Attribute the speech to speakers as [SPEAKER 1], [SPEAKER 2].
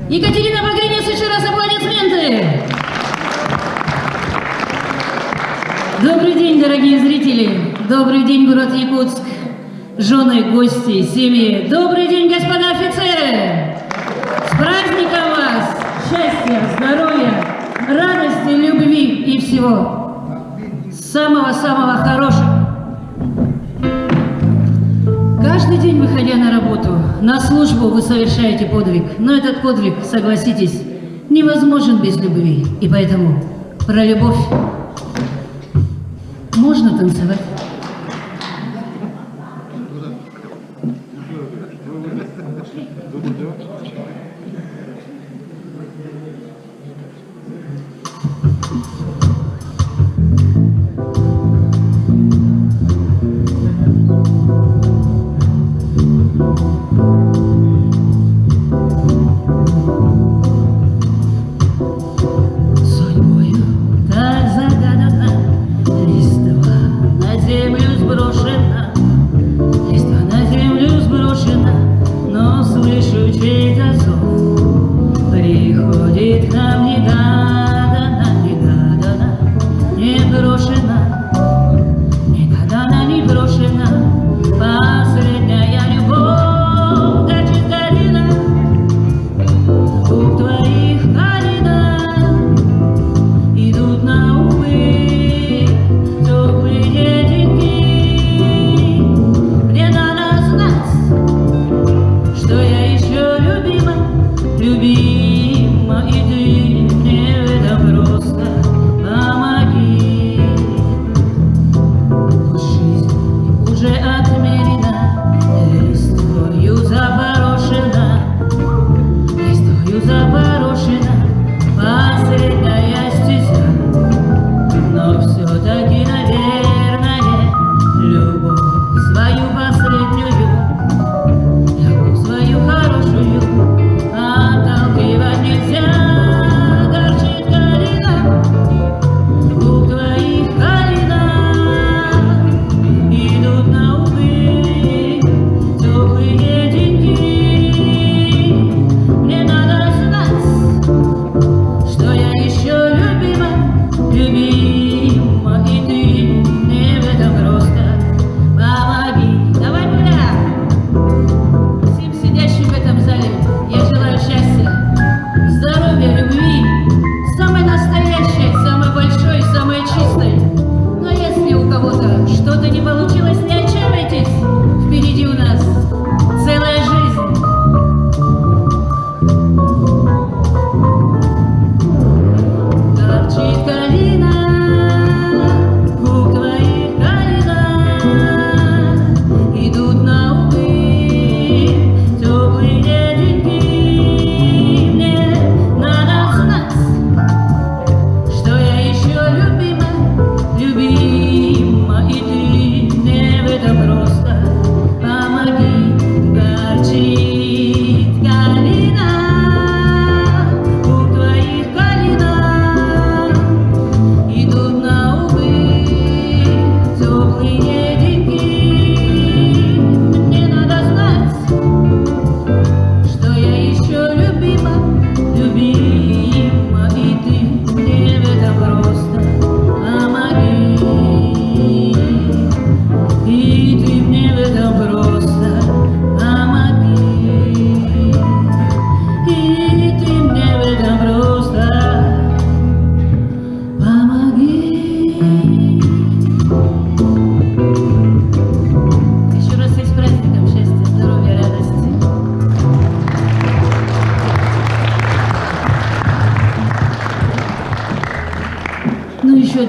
[SPEAKER 1] Екатерина Багринец, еще раз аплодисменты! Добрый день, дорогие зрители! Добрый день, город Якутск! Жены, гости, семьи! Добрый день, господа офицеры! С праздником вас! Счастья, здоровья, радости, любви и всего самого-самого хорошего! Каждый день, выходя на работу, на службу, вы совершаете подвиг. Но этот подвиг, согласитесь, невозможен без любви. И поэтому про любовь можно танцевать. Любима, и ты мне в этом просто